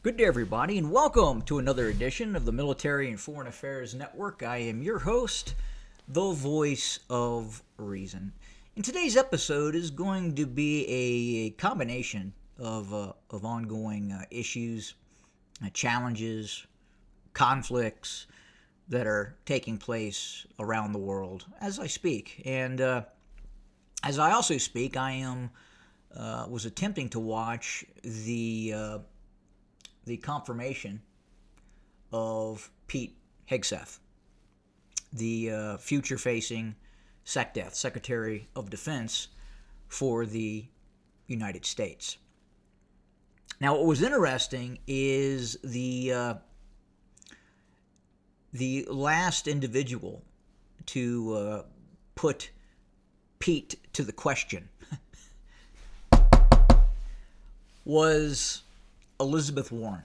Good day, everybody, and welcome to another edition of the Military and Foreign Affairs Network. I am your host, the voice of reason. And today's episode is going to be a combination of ongoing issues, challenges, conflicts that are taking place around the world as I speak. And as I also speak, I am was attempting to watch the confirmation of Pete Hegseth, the future-facing SecDef, Secretary of Defense for the United States. Now, what was interesting is the last individual to put Pete to the question was Elizabeth Warren.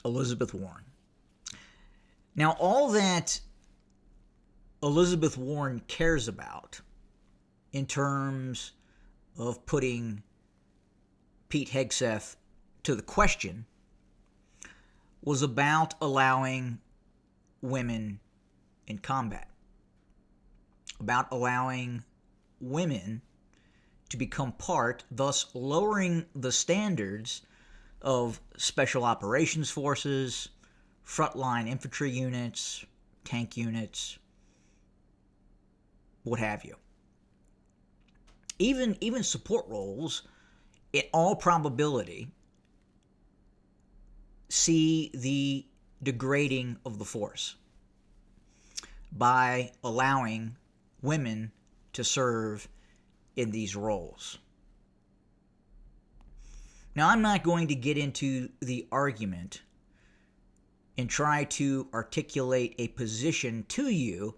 Elizabeth Warren. Now, all that Elizabeth Warren cares about in terms of putting Pete Hegseth to the question was about allowing women in combat, about allowing women to become part, thus lowering the standards of special operations forces, frontline infantry units, tank units, what have you. Even support roles, in all probability, see the degrading of the force by allowing women to serve in these roles. Now, I'm not going to get into the argument and try to articulate a position to you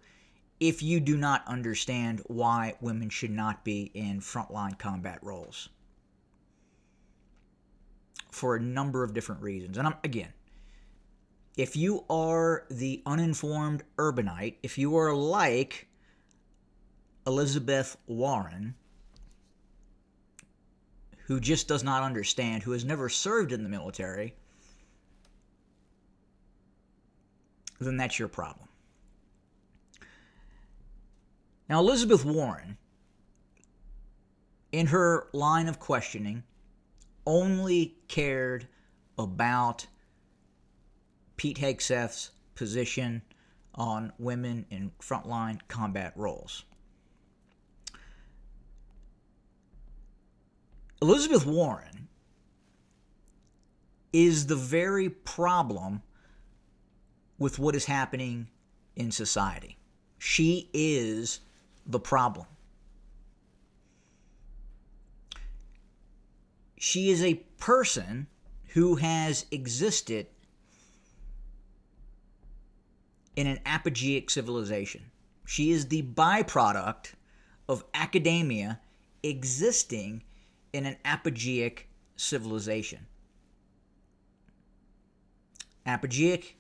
if you do not understand why women should not be in frontline combat roles, for a number of different reasons. And again, if you are the uninformed urbanite, if you are like Elizabeth Warren, who just does not understand, who has never served in the military, then that's your problem. Now, Elizabeth Warren, in her line of questioning, only cared about Pete Hegseth's position on women in frontline combat roles. Elizabeth Warren is the very problem with what is happening in society. She is the problem. She is a person who has existed in an apogeic civilization. She is the byproduct of academia existing in an apogeic civilization. Apogeic,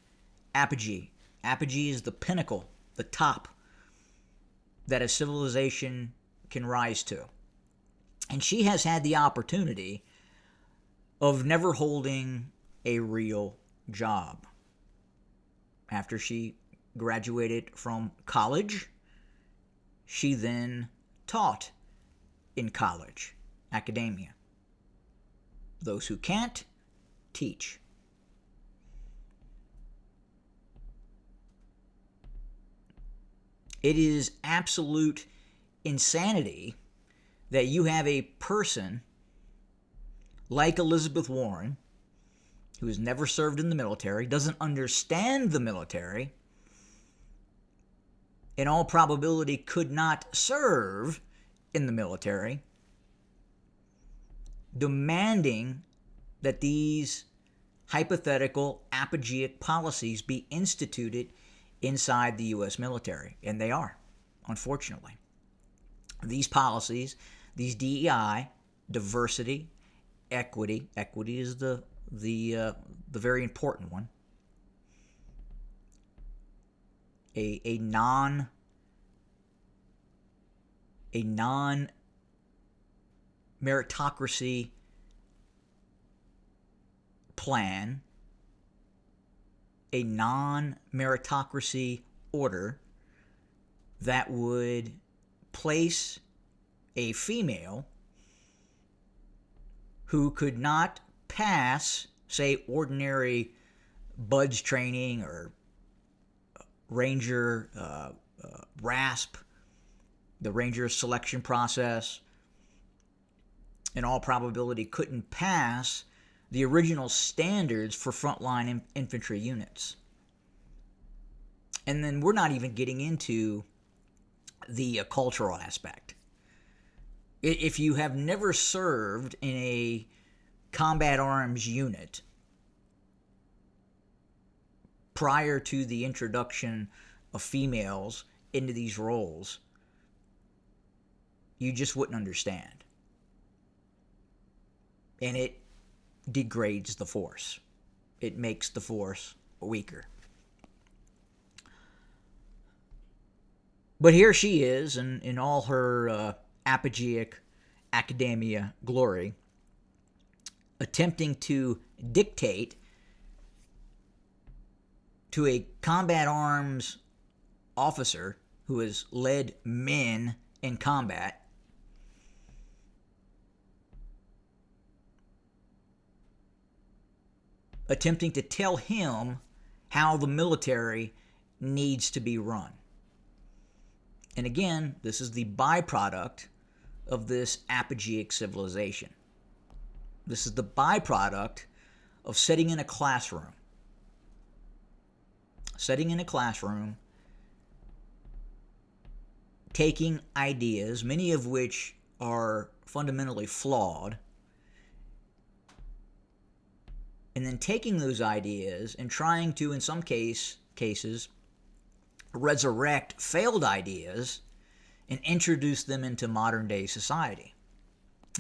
apogee. Apogee is the pinnacle, the top that a civilization can rise to. And she has had the opportunity of never holding a real job. After she graduated from college, she then taught in college, academia. Those who can't, teach. It is absolute insanity that you have a person like Elizabeth Warren, who has never served in the military, doesn't understand the military, in all probability could not serve in the military, demanding that these hypothetical apogeic policies be instituted inside the U.S. military. And they are, unfortunately. These policies, these DEI, diversity, equity is the very important one, a non meritocracy plan a non-meritocracy order that would place a female who could not pass, say, ordinary BUDS training or Ranger RASP, the Ranger selection process, in all probability couldn't pass the original standards for frontline infantry units. And then we're not even getting into the cultural aspect. If you have never served in a combat arms unit prior to the introduction of females into these roles, you just wouldn't understand. And it degrades the force. It makes the force weaker. But here she is in all her apogeic academia glory, attempting to dictate to a combat arms officer who has led men in combat attempting to tell him how the military needs to be run. And again, this is the byproduct of this apogeic civilization. This is the byproduct of sitting in a classroom. Sitting in a classroom, taking ideas, many of which are fundamentally flawed, and then taking those ideas and trying to, in some cases, resurrect failed ideas and introduce them into modern day society.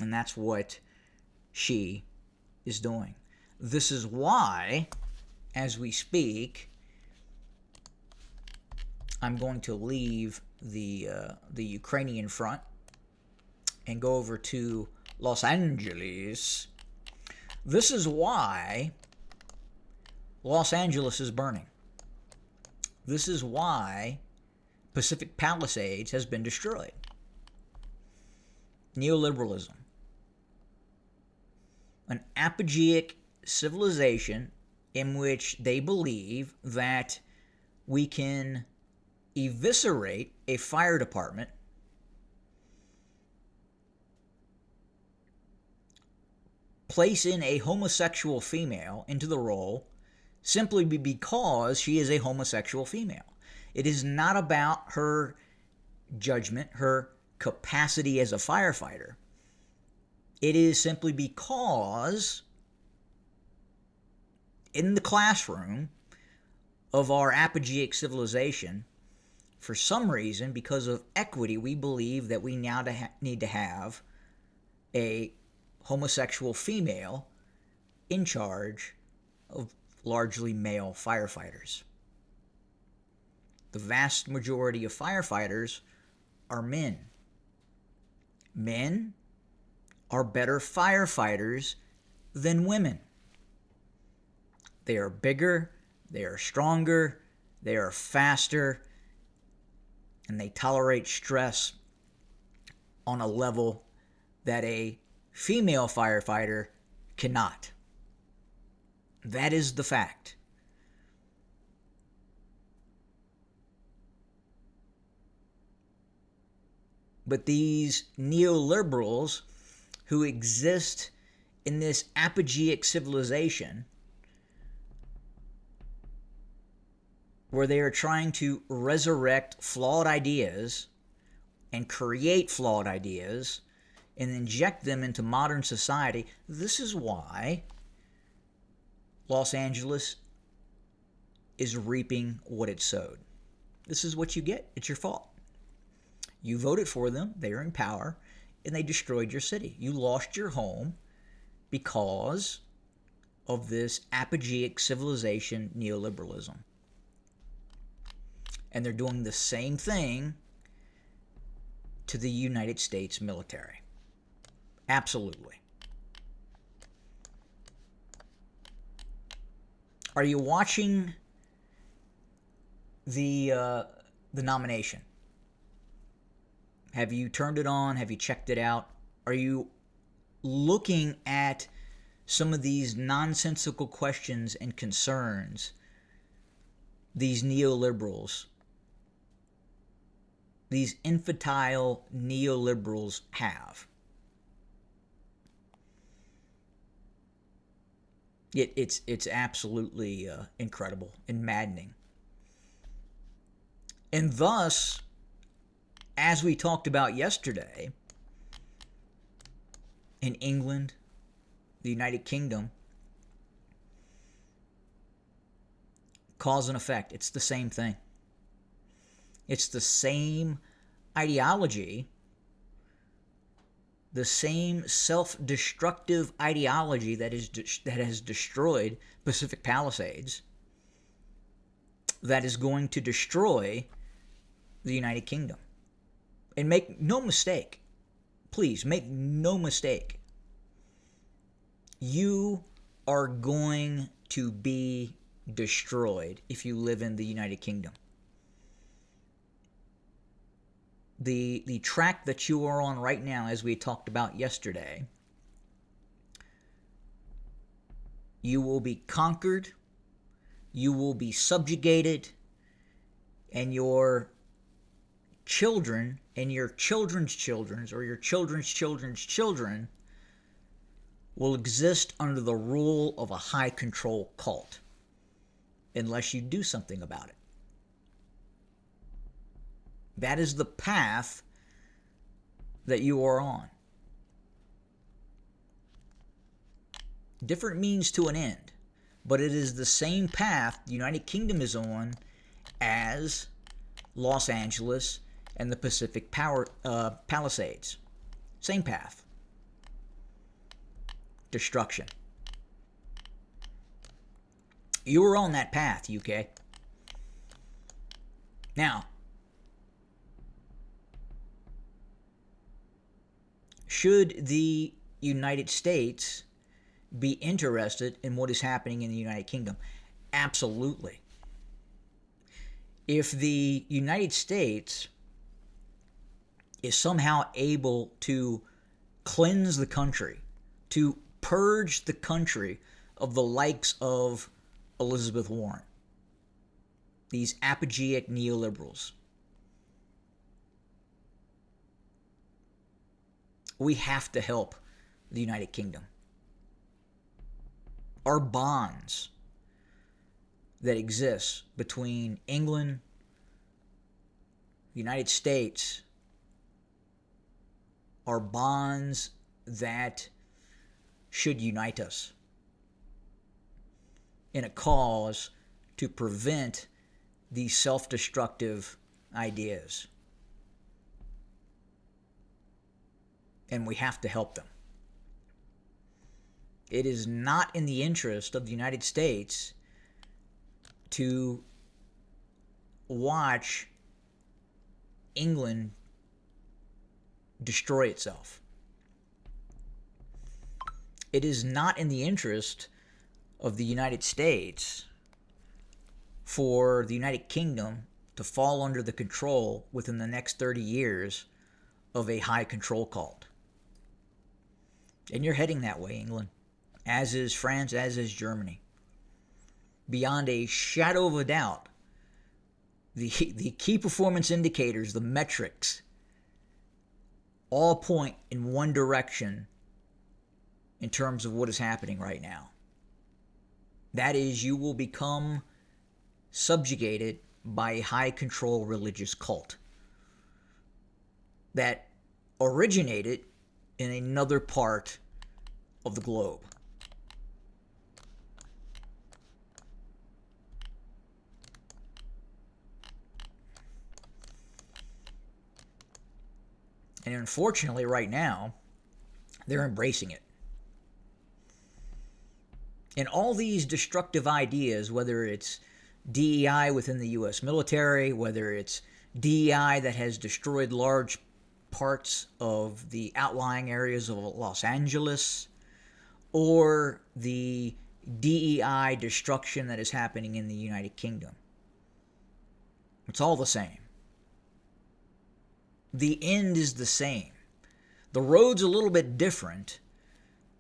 And that's what she is doing. This is why, as we speak, I'm going to leave the Ukrainian front and go over to Los Angeles. This is why Los Angeles is burning. This is why Pacific Palisades has been destroyed. Neoliberalism. An apogeic civilization in which they believe that we can eviscerate a fire department, place in a homosexual female into the role simply because she is a homosexual female. It is not about her judgment, her capacity as a firefighter. It is simply because in the classroom of our apogeic civilization, for some reason, because of equity, we believe that we now need to have a homosexual female in charge of largely male firefighters. The vast majority of firefighters are men. Men are better firefighters than women. They are bigger, they are stronger, they are faster, and they tolerate stress on a level that a female firefighter cannot. That is the fact. But these neoliberals who exist in this apogeic civilization where they are trying to resurrect flawed ideas and create flawed ideas and inject them into modern society, this is why Los Angeles is reaping what it sowed. This is what you get. It's your fault. You voted for them, they are in power, and they destroyed your city. You lost your home because of this apogeic civilization neoliberalism. And they're doing the same thing to the United States military. Absolutely. Are you watching the nomination? Have you turned it on? Have you checked it out? Are you looking at some of these nonsensical questions and concerns these neoliberals, these infantile neoliberals have? It's absolutely incredible and maddening. And thus, as we talked about yesterday, in England, the United Kingdom, cause and effect, it's the same thing. It's the same ideology, the same self-destructive ideology that has destroyed Pacific Palisades, that is going to destroy the United Kingdom. And make no mistake, please make no mistake, you are going to be destroyed if you live in the United Kingdom. The track that you are on right now, as we talked about yesterday, you will be conquered, you will be subjugated, and your children and your children's children, or your children's children's children, will exist under the rule of a high control cult unless you do something about it. That is the path that you are on. Different means to an end, but it is the same path the United Kingdom is on as Los Angeles and the Pacific Palisades. Same path. Destruction. You are on that path, UK. Now, should the United States be interested in what is happening in the United Kingdom? Absolutely. If the United States is somehow able to cleanse the country, to purge the country of the likes of Elizabeth Warren, these apogeic neoliberals, we have to help the United Kingdom. Our bonds that exist between England, the United States, are bonds that should unite us in a cause to prevent these self-destructive ideas. And we have to help them. It is not in the interest of the United States to watch England destroy itself. It is not in the interest of the United States for the United Kingdom to fall under the control within the next 30 years of a high control cult. And you're heading that way, England, as is France, as is Germany. Beyond a shadow of a doubt, the key performance indicators, the metrics, all point in one direction in terms of what is happening right now. That is, you will become subjugated by a high control religious cult that originated in another part of the globe. And unfortunately, right now, they're embracing it. And all these destructive ideas, whether it's DEI within the U.S. military, whether it's DEI that has destroyed large parts of the outlying areas of Los Angeles, or the DEI destruction that is happening in the United Kingdom. It's all the same. The end is the same. The road's a little bit different,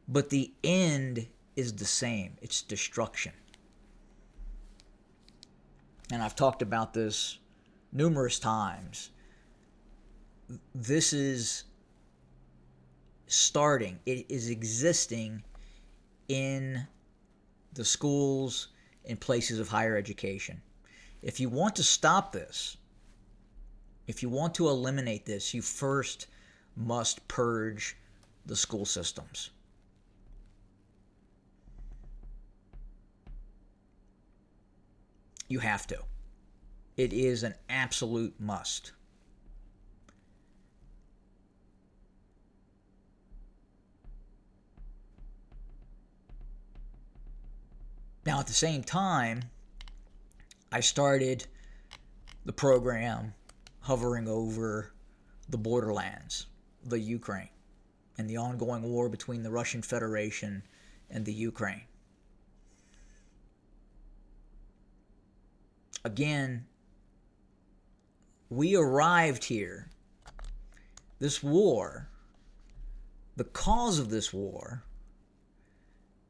but the end is the same. It's destruction. And I've talked about this numerous times. This is starting. It is existing in the schools and places of higher education. If you want to stop this, if you want to eliminate this, you first must purge the school systems. You have to. It is an absolute must. Now, at the same time, I started the program hovering over the borderlands, the Ukraine, and the ongoing war between the Russian Federation and the Ukraine. Again, we arrived here. This war, the cause of this war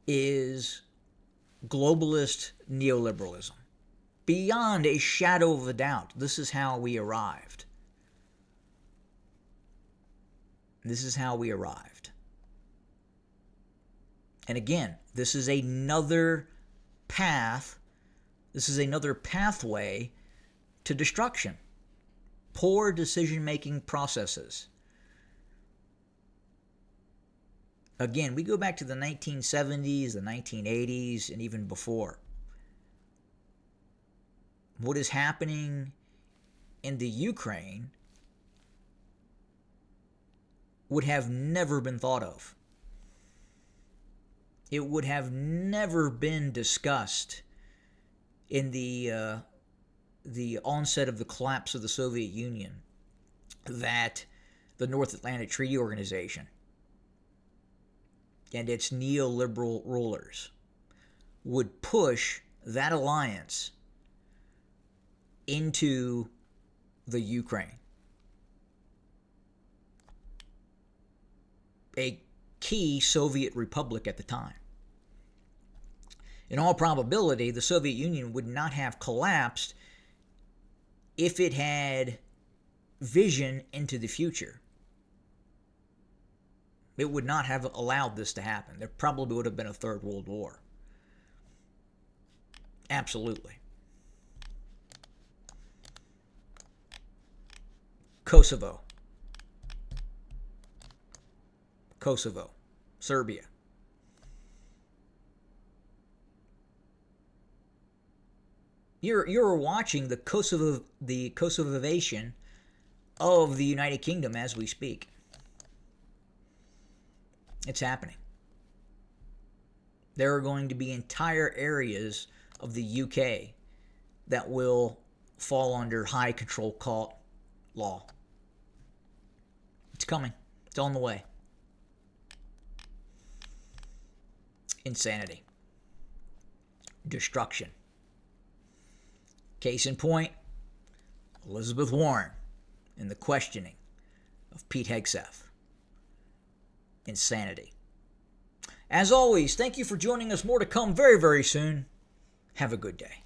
is globalist neoliberalism. Beyond a shadow of a doubt, this is how we arrived. This is how we arrived. And again, this is another path. This is another pathway to destruction. Poor decision-making processes. Again, we go back to the 1970s, the 1980s, and even before. What is happening in the Ukraine would have never been thought of. It would have never been discussed in the onset of the collapse of the Soviet Union that the North Atlantic Treaty Organization and its neoliberal rulers would push that alliance into the Ukraine. A key Soviet republic at the time. In all probability, the Soviet Union would not have collapsed if it had vision into the future. It would not have allowed this to happen. There probably would have been a Third World War. Absolutely. Kosovo, Serbia. You're watching the Kosovovation of the United Kingdom as we speak. It's happening. There are going to be entire areas of the UK that will fall under high control cult law. It's coming. It's on the way. Insanity. Destruction. Case in point, Elizabeth Warren and the questioning of Pete Hegseth. Insanity. As always, thank you for joining us. More to come very, very soon. Have a good day.